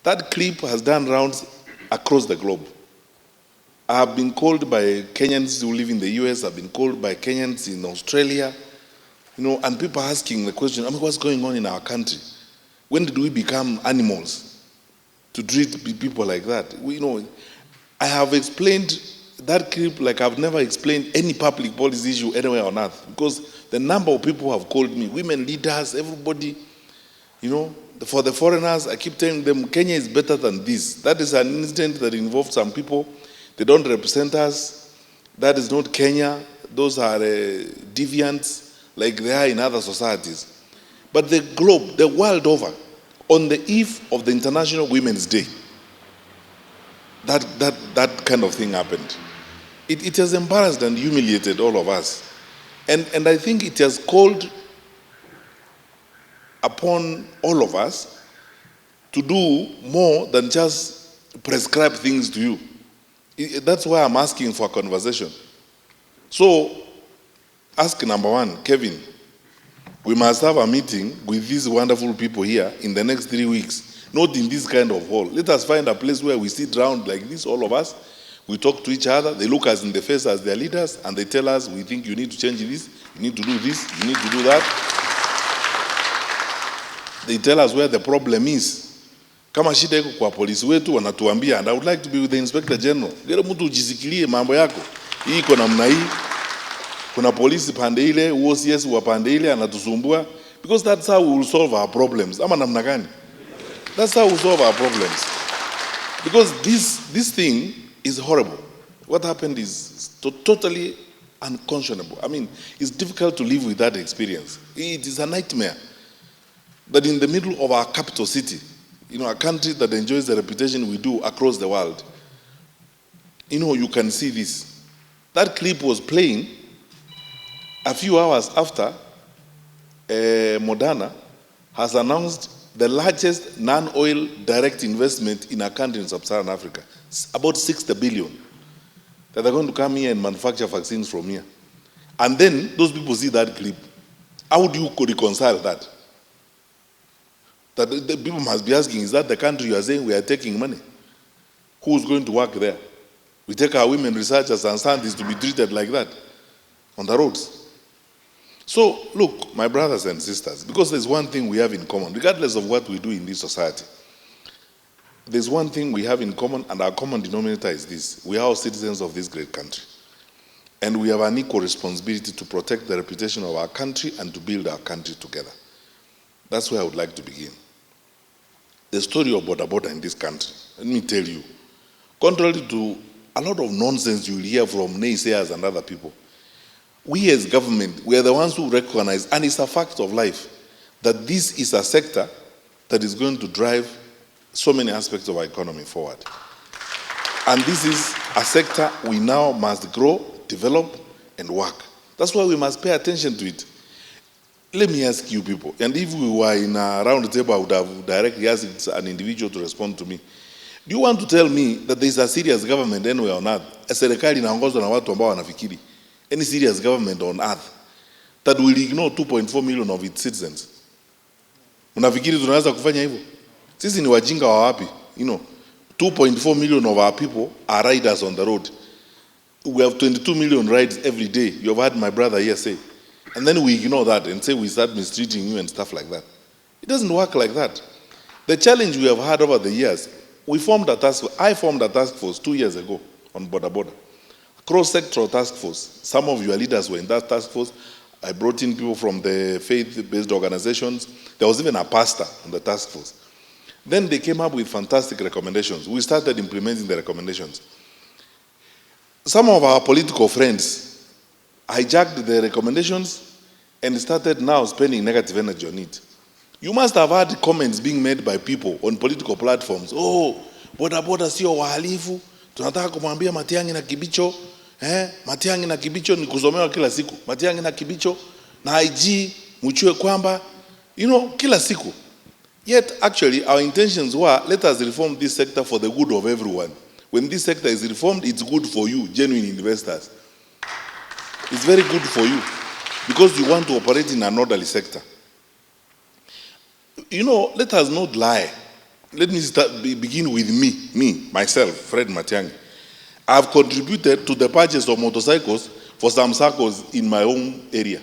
That clip has done rounds across the globe. I have been called by Kenyans who live in the US, I've been called by Kenyans in Australia, and people asking the question, what's going on in our country? When did we become animals to treat people like that? I have explained that clip like I've never explained any public policy issue anywhere on earth, because the number of people who have called me, women leaders, everybody, for the foreigners, I keep telling them Kenya is better than this. That is an incident that involved some people. They don't represent us. That is not Kenya. Those are deviants like they are in other societies. But the globe, the world over, on the eve of the International Women's Day, that kind of thing happened. It has embarrassed and humiliated all of us. And I think it has called upon all of us to do more than just prescribe things to you. That's why I'm asking for a conversation. So, ask number one, Kevin, we must have a meeting with these wonderful people here in the next 3 weeks, not in this kind of hall. Let us find a place where we sit around like this, all of us. We talk to each other. They look us in the face as their leaders, and they tell us, we think you need to change this, you need to do this, you need to do that. They tell us where the problem is. Kama shida iko kwa polisi wetu wanatuambia, and I would like to be with the Inspector General. Gero mtu ujisikilie mambo yako. Hii iko namna hii. Kuna polisi pande ile, OCS wa pande ile anatusumbua, because that's how we will solve our problems. Ama namna gani? That's how we solve our problems. Because this thing is horrible. What happened is totally unconscionable. It's difficult to live with that experience. It is a nightmare. That in the middle of our capital city, a country that enjoys the reputation we do across the world, you can see this. That clip was playing a few hours after Moderna has announced the largest non-oil direct investment in a country in sub-Saharan Africa, about 60 billion, that they're going to come here and manufacture vaccines from here. And then those people see that clip. How do you reconcile that? That the people must be asking, is that the country you are saying we are taking money? Who's going to work there? We take our women researchers and scientists to be treated like that on the roads. So, look, my brothers and sisters, because there's one thing we have in common, regardless of what we do in this society, there's one thing we have in common, and our common denominator is this. We are all citizens of this great country. And we have an equal responsibility to protect the reputation of our country and to build our country together. That's where I would like to begin. The story of border in this country, let me tell you, contrary to a lot of nonsense you will hear from naysayers and other people, we as government, we are the ones who recognize, and it's a fact of life, that this is a sector that is going to drive so many aspects of our economy forward. And this is a sector we now must grow, develop, and work. That's why we must pay attention to it. Let me ask you people, and if we were in a round table, I would have directly asked an individual to respond to me. Do you want to tell me that there is a serious government anywhere on earth, a serikali inaongozwa na watu ambao wanafikiri, any serious government on earth that will ignore 2.4 million of its citizens? Unafikiri tunaweza kufanya hivyo? Sisi ni wajinga wa wapi? 2.4 million of our people are riders on the road. We have 22 million rides every day. You have heard my brother here say. And then we ignore that and say we start mistreating you and stuff like that. It doesn't work like that. The challenge we have had over the years, I formed a task force 2 years ago on border. Cross-sectoral task force. Some of your leaders were in that task force. I brought in people from the faith-based organizations. There was even a pastor on the task force. Then they came up with fantastic recommendations. We started implementing the recommendations. Some of our political friends hijacked the recommendations and started now spending negative energy on it. You must have heard comments being made by people on political platforms. Oh, boda sio wahalifu. Tunataka kumwambia Matiang'i na Kibicho. Matiang'i na Kibicho ni kuzomewa kila siku. Matiang'i na Kibicho na IG mchue kwamba, kila siku. Yet, actually, our intentions were, let us reform this sector for the good of everyone. When this sector is reformed, it's good for you, genuine investors. It's very good for you because you want to operate in an orderly sector. Let us not lie let me begin with myself, Fred Matiang'i. I've contributed to the purchase of motorcycles for some circles in my own area.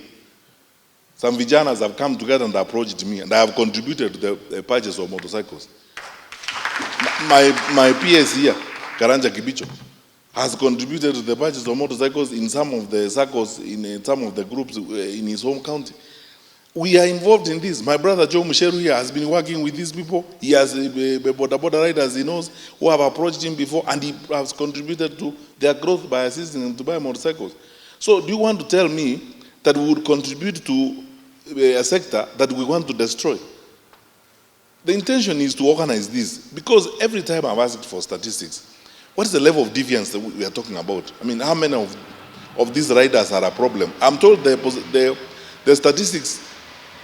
Some vijanas have come together and approached me, and I have contributed to the purchase of motorcycles. My PS here, Karanja Kibicho, has contributed to the purchase of motorcycles in some of the circles, in some of the groups in his home county. We are involved in this. My brother Joe Musheru here has been working with these people. He has border riders he knows who have approached him before, and he has contributed to their growth by assisting them to buy motorcycles. So do you want to tell me that we would contribute to a sector that we want to destroy? The intention is to organize this, because every time I've asked for statistics, what is the level of deviance that we are talking about? I mean, how many of these riders are a problem? I'm told the statistics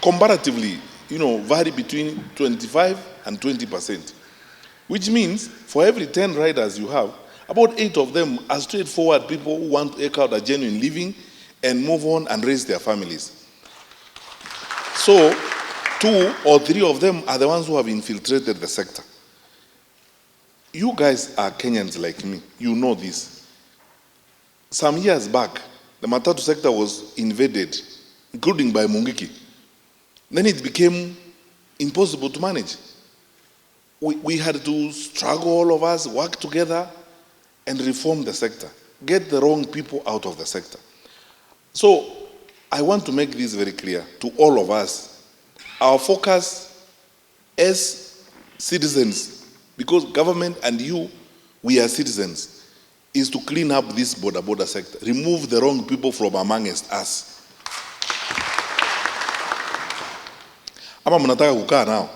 comparatively, vary between 25 and 20%, which means for every 10 riders you have, about 8 of them are straightforward people who want to eke out a genuine living and move on and raise their families. So 2 or 3 of them are the ones who have infiltrated the sector. You guys are Kenyans like me. You know this. Some years back, the Matatu sector was invaded, including by Mungiki. Then it became impossible to manage. We had to struggle, all of us, work together and reform the sector, get the wrong people out of the sector. So I want to make this very clear to all of us. Our focus as citizens, because government and you, we are citizens, is to clean up this border sector, remove the wrong people from amongst us. Ama mnataka kukaa now?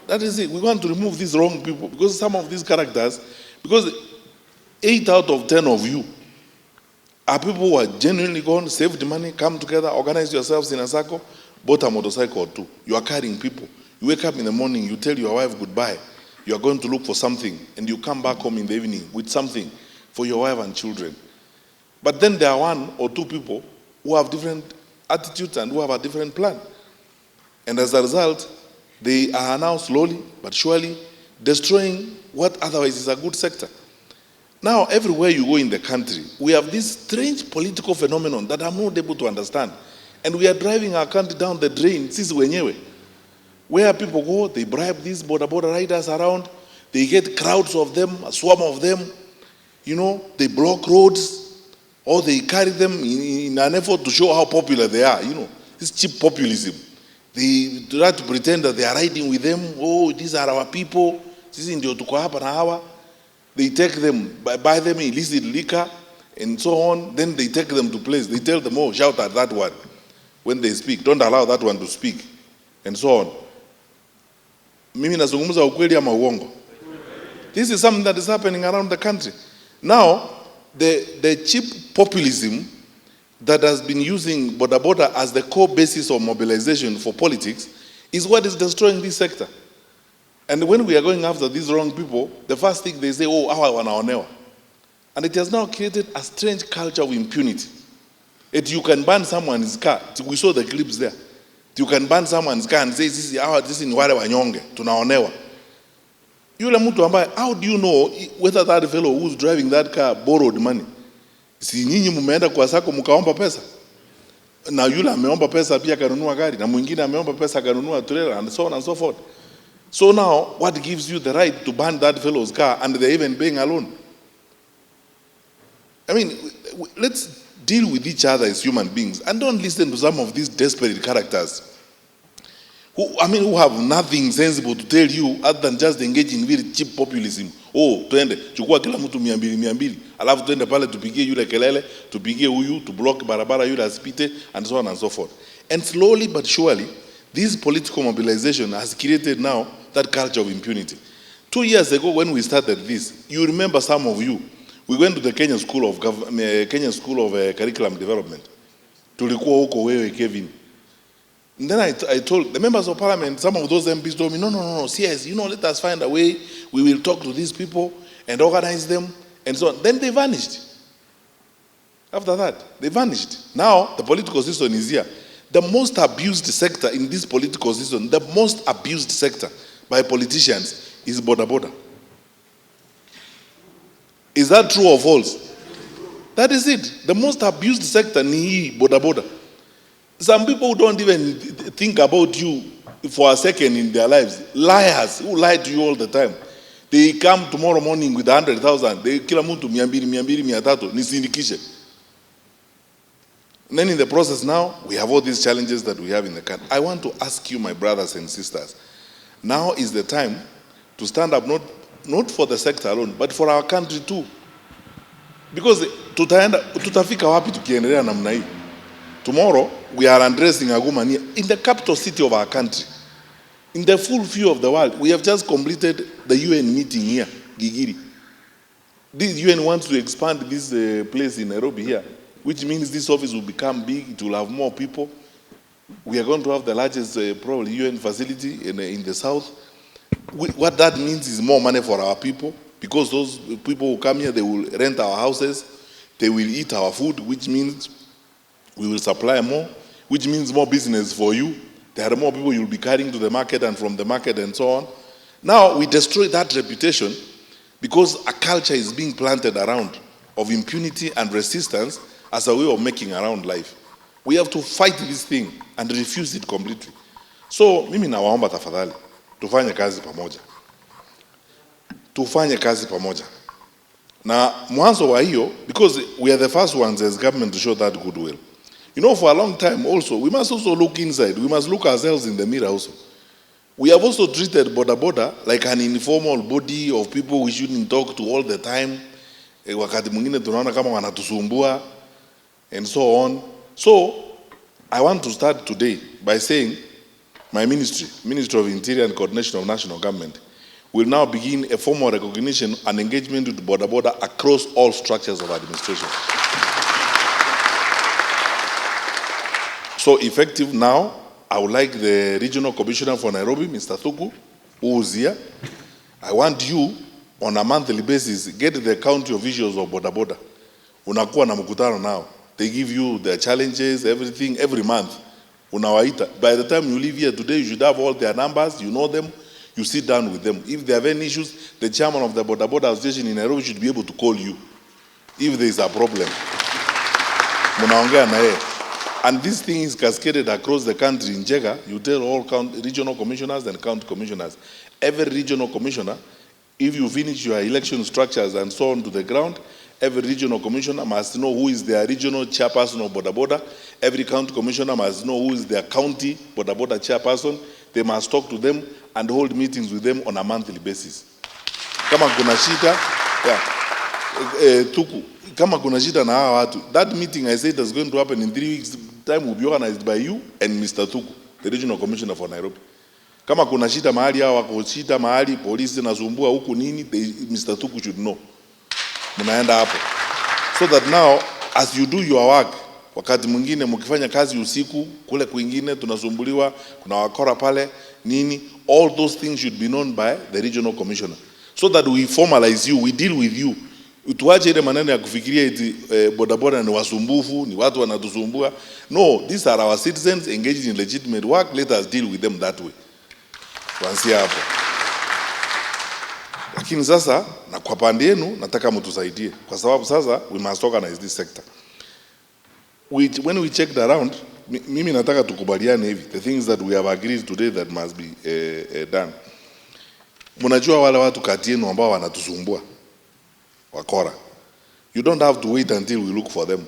That is it. We want to remove these wrong people, because some of these characters, because 8 out of 10 of you are people who are genuinely gone, saved money, come together, organize yourselves in a circle, bought a motorcycle or 2. You are carrying people. You wake up in the morning, you tell your wife goodbye. You are going to look for something, and you come back home in the evening with something for your wife and children. But then there are 1 or 2 people who have different attitudes and who have a different plan. And as a result, they are now slowly but surely destroying what otherwise is a good sector. Now, everywhere you go in the country, we have this strange political phenomenon that I'm not able to understand. And we are driving our country down the drain, sisi wenyewe. Where people go, they bribe these border riders around, they get crowds of them, a swarm of them, they block roads, or they carry them in an effort to show how popular they are, It's cheap populism. They try to pretend that they are riding with them. Oh, these are our people. They take them, buy them illicit liquor, and so on. Then they take them to place. They tell them, oh, shout at that one when they speak. Don't allow that one to speak, and so on. Mimi nazungumza ukweli ama uongo? This is something that is happening around the country. Now, the cheap populism that has been using border as the core basis of mobilization for politics is what is destroying this sector. And when we are going after these wrong people, the first thing they say, oh, hawa wanaonewa. And it has now created a strange culture of impunity. You can ban someone's car. We saw the clips there. You can ban someone's car and say, this is ni wale wanyonge, tunaonewa. Yule mtu ambaye, how do you know whether that fellow who's driving that car borrowed money? Si nyinyi mumeenda kwa sako mkaomba pesa? Na yule ameomba pesa pia kanunua gari, na mwingine ameomba pesa kanunua trailer, and so on and so forth. So now, what gives you the right to ban that fellow's car and they're even paying a loan? I mean, let's deal with each other as human beings and don't listen to some of these desperate characters who have nothing sensible to tell you other than just engage in very cheap populism. Oh, twende, chukua kila mtu 200, alafu twende pale tupigie yule kelele, tupigie huyu, to block barabara yule asipite, and so on and so forth. And slowly but surely, this political mobilization has created now that culture of impunity. 2 years ago when we started this, you remember some of you, we went to the Kenya School of Curriculum Development. Tulikuwa huko wewe Kevin. And then I told the members of parliament, some of those MPs told me, no, CS, let us find a way, we will talk to these people and organize them, and so on. Then they vanished. After that, they vanished. Now, the political system is here. The most abused sector in this political system, the most abused sector by politicians is boda boda. Is that true or false? That is it. The most abused sector ni boda boda. Some people don't even think about you for a second in their lives. Liars who lie to you all the time. They come tomorrow morning with 100,000. They kill mtu 200, nisindikishe. And then in the process now, we have all these challenges that we have in the country. I want to ask you, my brothers and sisters, now is the time to stand up, not for the sector alone, but for our country too. Because tutafika wapi tukiendelea namna hii? Tomorrow, we are undressing Agumania in the capital city of our country. In the full view of the world. We have just completed the UN meeting here, Gigiri. This UN wants to expand this place in Nairobi here, which means this office will become big, it will have more people. We are going to have the largest probably UN facility in the south. What that means is more money for our people, because those people who come here, they will rent our houses, they will eat our food, which means we will supply more, which means more business for you. There are more people you'll be carrying to the market and from the market and so on. Now we destroy that reputation because a culture is being planted around of impunity and resistance as a way of making around life. We have to fight this thing and refuse it completely. So mimi nawaomba tafadhali tufanye kazi pamoja. Tufanye kazi pamoja. Na mwanzo wa hiyo, because we are the first ones as government to show that goodwill. You know, for a long time also, we must also look inside. We must look ourselves in the mirror also. We have also treated boda boda like an informal body of people we shouldn't talk to all the time. Wakati mwingine tunaona kama wanatusumbua and so on. So, I want to start today by saying my ministry, Ministry of Interior and Coordination of National Government, will now begin a formal recognition and engagement with boda boda across all structures of administration. So effective now, I would like the Regional Commissioner for Nairobi, Mr. Thuku, who is here. I want you, on a monthly basis, get the county officials of boda boda. Unakuwa na mkutano now. They give you their challenges, everything, every month. Unawaita. By the time you leave here today, you should have all their numbers, you know them, you sit down with them. If they have any issues, the chairman of the boda boda association in Nairobi should be able to call you if there is a problem. Munaongea na yeye. And this thing is cascaded across the country. In Jega, you tell all regional commissioners and county commissioners. Every regional commissioner, if you finish your election structures and so on to the ground, every regional commissioner must know who is their regional chairperson of boda boda. Every county commissioner must know who is their county boda boda chairperson. They must talk to them and hold meetings with them on a monthly basis. Kama kuna shida, Tuku, kama kuna shida na hawa watu, that meeting I said is going to happen in 3 weeks' time will be organized by you and Mr. Thuku, the regional commissioner for Nairobi. Kama kuna shida mahali hawa wako shida mahali, polisi nasumbua huku nini, Mr. Thuku should know. Munaenda hapo. So that now, as you do your work, wakati mwingine mkifanya kazi usiku, kule kwingine tunasumbuliwa, kuna wakora pale, nini, all those things should be known by the regional commissioner. So that we formalize you, we deal with you. Tuache ile maneno ya kufikiria eti boda boda ni wasumbufu, ni watu wanatusumbua. No, these are our citizens engaged in legitimate work. Let us deal with them that way. Kuanzia hapo. Lakini sasa, na kwa pande yenu, nataka mtusaidie. Kwa sababu sasa, we must organize this sector. When we checked around, mimi nataka tukubaliane hivi. The things that we have agreed today that must be done. Mnajua wale watu kati yenu ambao wanatusumbua. Wakora. You don't have to wait until we look for them.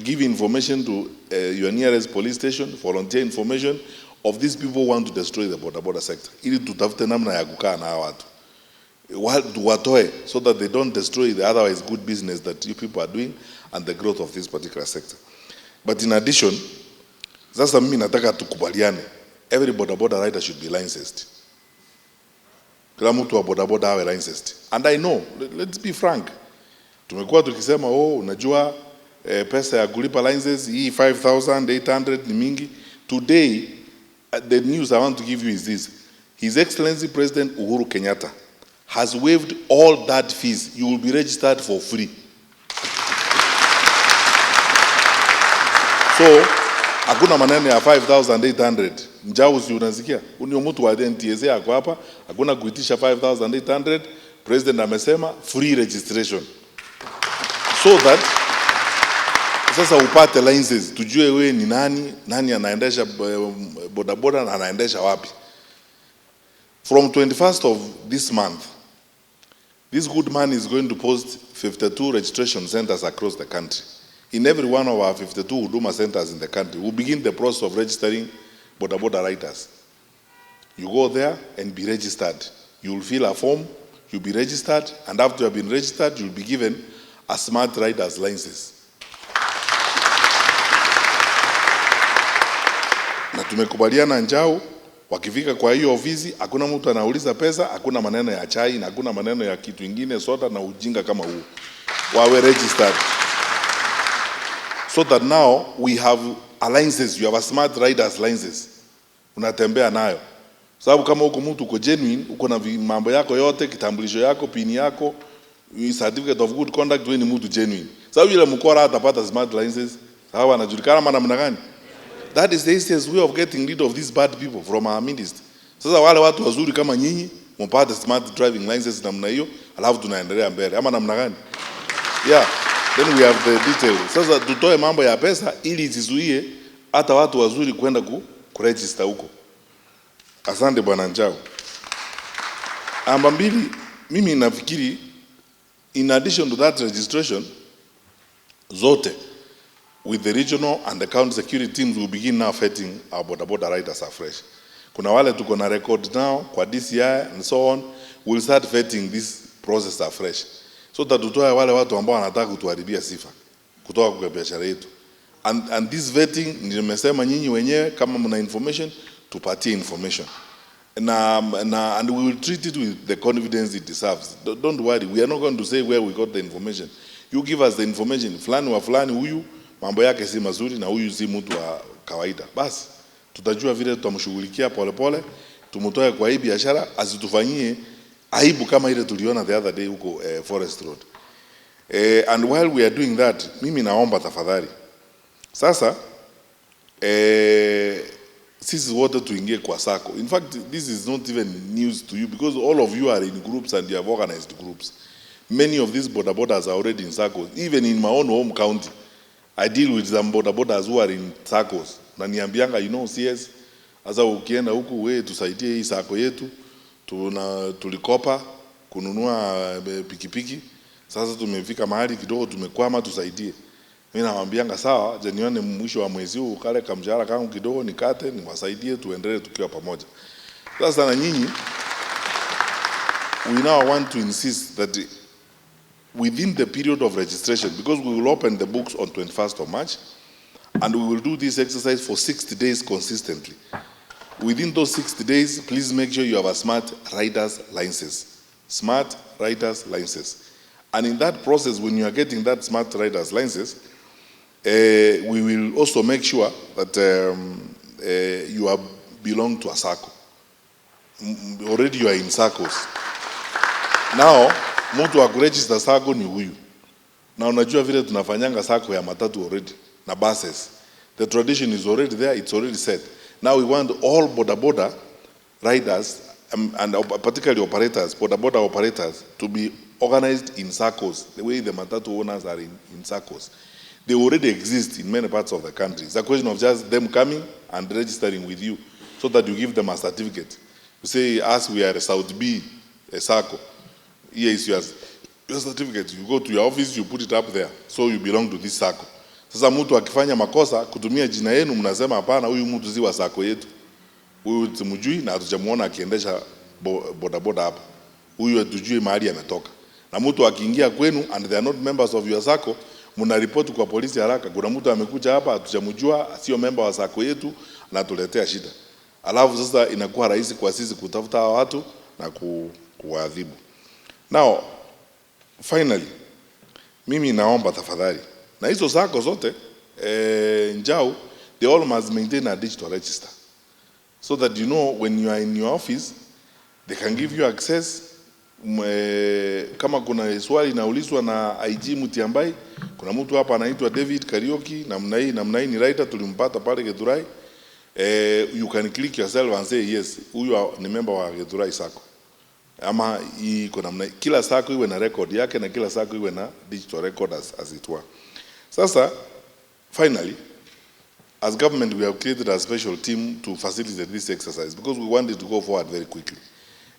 Give information to your nearest police station, volunteer information of these people who want to destroy the boda boda sector. Ili tutafute namna ya kukaa na hawa watu. Watoe, so that they don't destroy the otherwise good business that you people are doing and the growth of this particular sector. But in addition, sasa mimi nataka tukubaliane. Every boda boda rider should be licensed. Kila mtu wa boda boda awe licensed. And I know, let's be frank. Tumekuwa tukisema, unajua pesa ya kulipa licenses hii 5,800 ni mingi. Today, the news I want to give you is this. His Excellency President Uhuru Kenyatta has waived all that fees. You will be registered for free. So, Hakuna maneno ya 5,800. Njau si unasikia? Unio mtu wa NTSA yako hapa, hakuna kuitisha 5,800. President amesema free registration. So that sasa upate licenses, tujue wewe ni nani anaendesha bodaboda na anaendesha wapi. From 21st of this month, this good man is going to post 52 registration centers across the country. In every one of our 52 Huduma centers in the country, we'll begin the process of registering bodaboda riders. You go there and be registered. You'll fill a form, you'll be registered, and after you have been registered, you'll be given a smart rider's license. Na tumekubaliana Njau, wakifika kwa hiyo ofisi, hakuna mtu anauliza pesa, hakuna maneno ya chai, na hakuna maneno ya kitu ingine, soda na ujinga kama huu. Wawe registered. So that now we have alliances, you have a smart riders licenses. Unatembea nayo. Sababu kama uko mtu uko genuine, uko na mambo yako yote, kitambulisho yako, pini yako, certificate of good conduct, wewe ni mtu genuine. Sababu yule mkora atapata smart licenses, hawa anajulikana namna gani? That is the easiest way of getting rid of these bad people from our ministry. Sasa wale watu wazuri kama nyinyi, mpate smart driving licenses namna hiyo, alafu tunaendelea mbele. Ama namna gani? Yeah. Then we have the details. Sasa tutoe mambo ya pesa ili isizuie hata watu wazuri kwenda kuregister huko. Asante bwana Njau. Amba mbili, mimi nafikiri in addition to that registration zote with the regional and the county security teams will begin now vetting our bodaboda riders afresh. Kuna wale tuko na record now kwa DCI and so on, we'll start vetting this process afresh. So that tutoe wale watu ambao wanataka kutuharibia sifa kutoka kwa biashara yetu. And this vetting nimesema nyinyi wenyewe kama mna information tupatie information. And we will treat it with the confidence it deserves. Don't worry, we are not going to say where we got the information. You give us the information, fulani wa fulani huyu mambo yake si mazuri na huyu si mtu wa kawaida. Basi tutajua vile tutamshughulikia polepole, tumutoe kwa hii biashara asitufanyie aibu kama ile tuliona the other day huko Forest Road. And while we are doing that, mimi naomba tafadhali sasa sisi wote tuingie kwa sako. In fact, this is not even news to you because all of you are in groups and you have organized groups. Many of these bodabodas are already in circles. Even in my own home county, I deal with some bodabodas who are in circles. Na niambianga, you know, CS, asa ukienda huku we tusaidie hii sako yetu, tulikopa kununua pikipiki, sasa tumefika mahali kidogo tumekwama tusaidie. Mimi nawaambianga sawa, je nione mwisho wa mwezi huu kale kamshahara kangu kidogo nikate niwasaidie tuendelee tukiwa pamoja. Sasa na nyinyi we now want to insist that within the period of registration, because we will open the books on 21st of March and we will do this exercise for 60 days consistently. Within those 60 days, please make sure you have a smart rider's license. Smart rider's license. And in that process, when you are getting that smart rider's license, we will also make sure that you are belong to a SACCO. Already you are in SACCOs. Now, mtu wa kuregister SACCO ni huyu. Na unajua vile tunafanyanga SACCO ya matatu already, na buses. The tradition is already there, it's already set. Now we want all bodaboda riders and particularly operators, bodaboda operators, to be organized in SACCOs, the way the matatu owners are in SACCOs. They already exist in many parts of the country. It's a question of just them coming and registering with you so that you give them a certificate. You say, as we are a South B, a SACCO, here is your certificate. You go to your office, you put it up there, so you belong to this SACCO. Sasa mtu akifanya makosa kutumia jina yenu mnasema hapana huyu mtu si wa SACCO yetu. Huyu tumjui na hatujamuona akiendesha bodaboda hapa. Huyu hatujui mahali ametoka. Na mtu akiingia kwenu and they are not members of your SACCO, mnaripoti kwa polisi haraka. Kuna mtu amekuja hapa hatujamjua, sio member wa SACCO yetu na tuletea shida. Alafu sasa inakuwa rahisi kwa sisi kutafuta hawa watu na kuadhibu. Now, finally, mimi naomba tafadhali. Na hizo SACCO zote, Njau, they all must maintain a digital register. So that you know when you are in your office, they can give you access. Kama kuna swali inaulizwa na IG Matiang'i, Kuna mtu hapa anaitwa David Karaoke, namna hii ni writer, tulimpata pale Githurai. You can click yourself and say yes, huyu ni member wa Githurai Sacco. Ama iko namna, kila sacco iwe na record yake na kila sacco iwe na digital record as it were. Sasa finally, as government, we have created a special team to facilitate this exercise because we want it to go forward very quickly.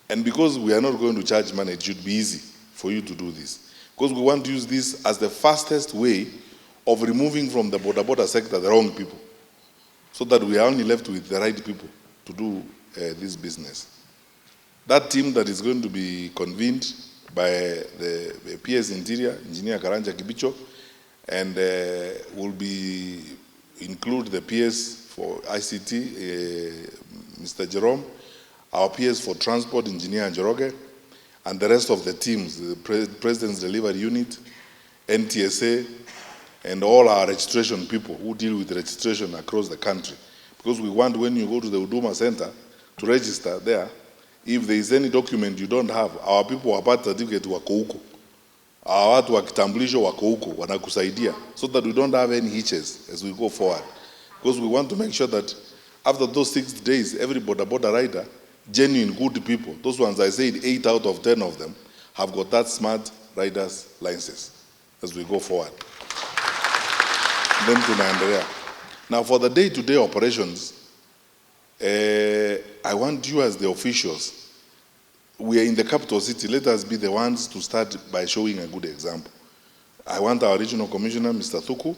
And because we are not going to charge money, it should be easy for you to do this. Because we want to use this as the fastest way of removing from the border sector the wrong people, so that we are only left with the right people to do this business. That team that is going to be convened by the PS Interior, Engineer Karanja Kibicho, and will be include the PS for ICT, Mr. Jerome, our PS for Transport, Engineer Njoroge, and the rest of the teams, the President's Delivery Unit, NTSA, and all our registration people who deal with registration across the country. Because we want, when you go to the Huduma Center to register there, if there is any document you don't have, our people wa birth certificate wako huko. Our watu wa kitambulisho wako huko, wanakusaidia, so that we don't have any hitches as we go forward. Because we want to make sure that after those 6 days, every border rider, genuine good people, those ones I said 8 out of 10 of them, have got that smart rider's license as we go forward. Then tunaendelea. Now for the day-to-day operations, I want you as the officials, we are in the capital city, let us be the ones to start by showing a good example. I want our regional commissioner, Mr. Thuku,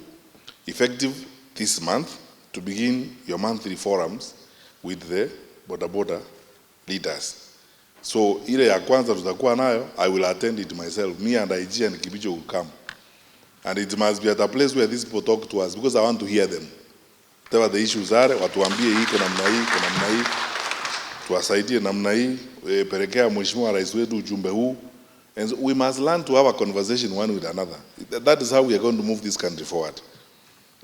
effective this month, to begin your monthly forums with the border leaders. So ile ya kwanza tutakuwa nayo, I will attend it myself. Me and IG and Kibicho will come. And it must be at a place where these people talk to us, because I want to hear them. Whatever the issues are, watuambie hii kwa namna hii, tuwasaidie namna hii, pelekea mheshimiwa rais wetu ujumbe huu. And so we must learn to have a conversation one with another. That is how we are going to move this country forward.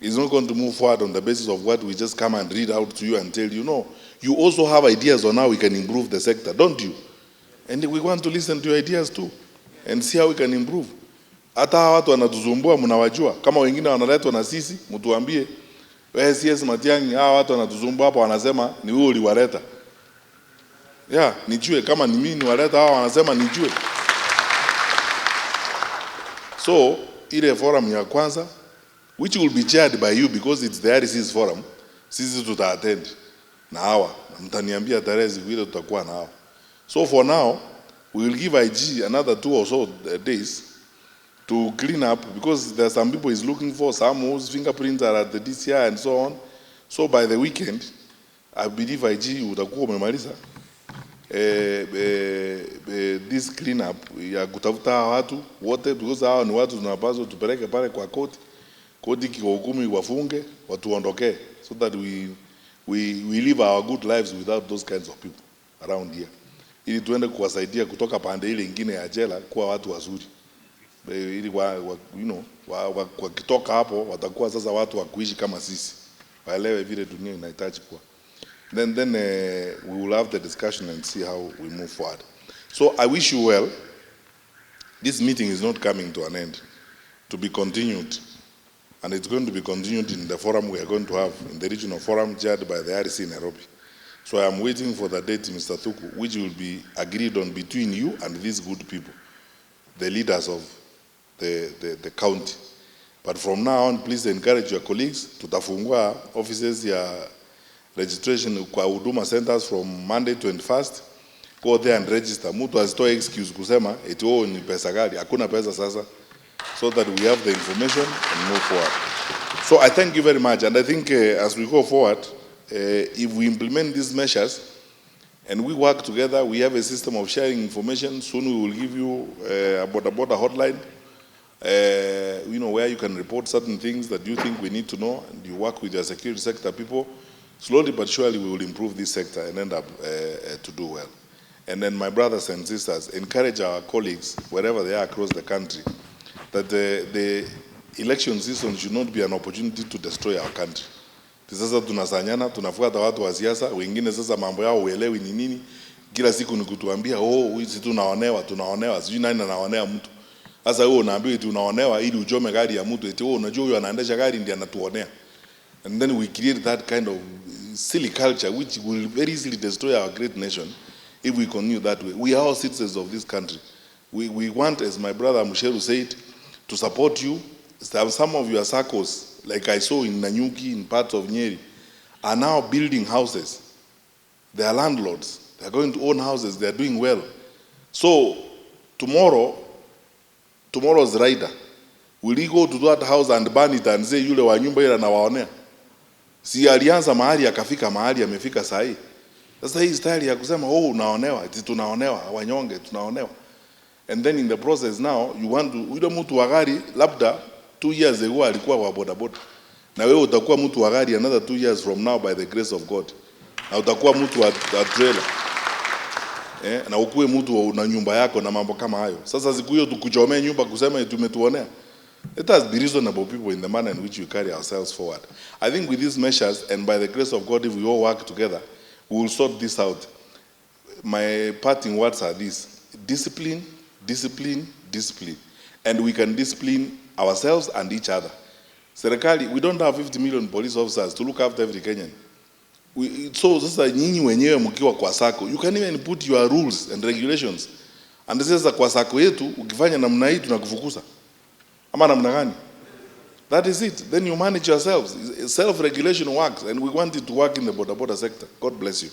It's not going to move forward on the basis of what we just come and read out to you and tell you. No, you also have ideas on how we can improve the sector, don't you? And we want to listen to your ideas too and see how we can improve. Hata watu wanatuzumbua mnawajua, kama wengine wanaletwa na sisi, mtuambie, wewe CS Matiang'i, hawa watu wanatuzumbua hapa, wanasema ni wewe uliwaleta. Yeah, nijue kama ni mimi niwaleta, hawa wanasema nijue. So, ile forum ya kwanza, which will be chaired by you because it's the RC's forum, sisi tuta-attend na hawa, na mtaniambia tarehe siku ile tutakuwa na hawa. So for now, we will give IG another 2 or so days to clean up, because there are some people he's looking for, some whose fingerprints are at the DCI and so on. So by the weekend, I believe IG utakuwa umemaliza this clean up ya kutafuta watu wote, because hao ni watu tunapaswa tupeleke pale kwa koti kihukumu wafunge, watu waondoke, so that we live our good lives without those kinds of people around here. Ili tuende kuwasaidia kutoka pande ile nyingine ya jela kuwa watu wazuri. Ili wakitoka hapo watakuwa sasa watu wa kuishi kama sisi, waelewe vile dunia inahitaji kuwa. Then we will have the discussion and see how we move forward. So I wish you well. This meeting is not coming to an end, to be continued, and it's going to be continued in the forum we are going to have, in the regional forum chaired by the RC in Nairobi. So I am waiting for the date, Mr. Thuku, which will be agreed on between you and these good people, the leaders of the county. But from now on, please encourage your colleagues. Tutafungua offices ya registration kwa Huduma centers from Monday 21st. Go there and register. Mtu asitoe excuse kusema eti wao ni pesa gani. Hakuna pesa sasa. So that we have the information and move forward. So I thank you very much, and I think as we go forward, if we implement these measures and we work together, we have a system of sharing information. Soon we will give you a border hotline, where you can report certain things that you think we need to know, and you work with your security sector people. Slowly but surely we will improve this sector and end up to do well. And then my brothers and sisters, encourage our colleagues, wherever they are across the country, that the election season should not be an opportunity to destroy our country. Sasa tunasanyana, tunafuata watu wa siasa, wengine sasa mambo yao uelewi ni nini. Kila siku ni kutuambia, sisi tunaonewa, sijui nani anaonea mtu. Sasa wewe unaambiwa eti unaonewa ili uchome gari ya mtu, eti wewe unajua huyo anaendesha gari ndiye anatuonea. And then we create that kind of silly culture which will very easily destroy our great nation if we continue that way. We are all citizens of this country. We want, as my brother Musheru said, to support you. Some of your circles, like I saw in Nanyuki, in parts of Nyeri, are now building houses. They are landlords. They are going to own houses. They are doing well. So tomorrow's rider, will he go to that house and burn it and say yule wa nyumba ile anawaonea? Si alianza mahali akafika mahali amefika sahi. Sasa hii style ya kusema unaonewa, eti tunaonewa, wanyonge tunaonewa. And then in the process now you want to, yule mtu wa gari labda 2 years ago alikuwa wa bodaboda. Na wewe utakuwa mtu wa gari another 2 years from now by the grace of God. Na utakuwa mtu wa trailer. Na ukuwe mtu na nyumba yako na mambo kama hayo. Sasa siku hiyo tukuchomea nyumba kusema tumetuonea. Let us be reasonable people in the manner in which we carry ourselves forward. I think with these measures and by the grace of God, if we all work together, we will sort this out. My parting words are these: discipline, discipline, discipline. And we can discipline ourselves and each other. Serikali, we don't have 50 million police officers to look after every Kenyan. So sasa nyinyi wenyewe mkiwa kwa sako, you can even put your rules and regulations. And sasa kwa sako yetu ukifanya namna hii tunakufukuza. Ama namna gani? That is it. Then you manage yourselves. Self-regulation works, and we want it to work in the border sector. God bless you.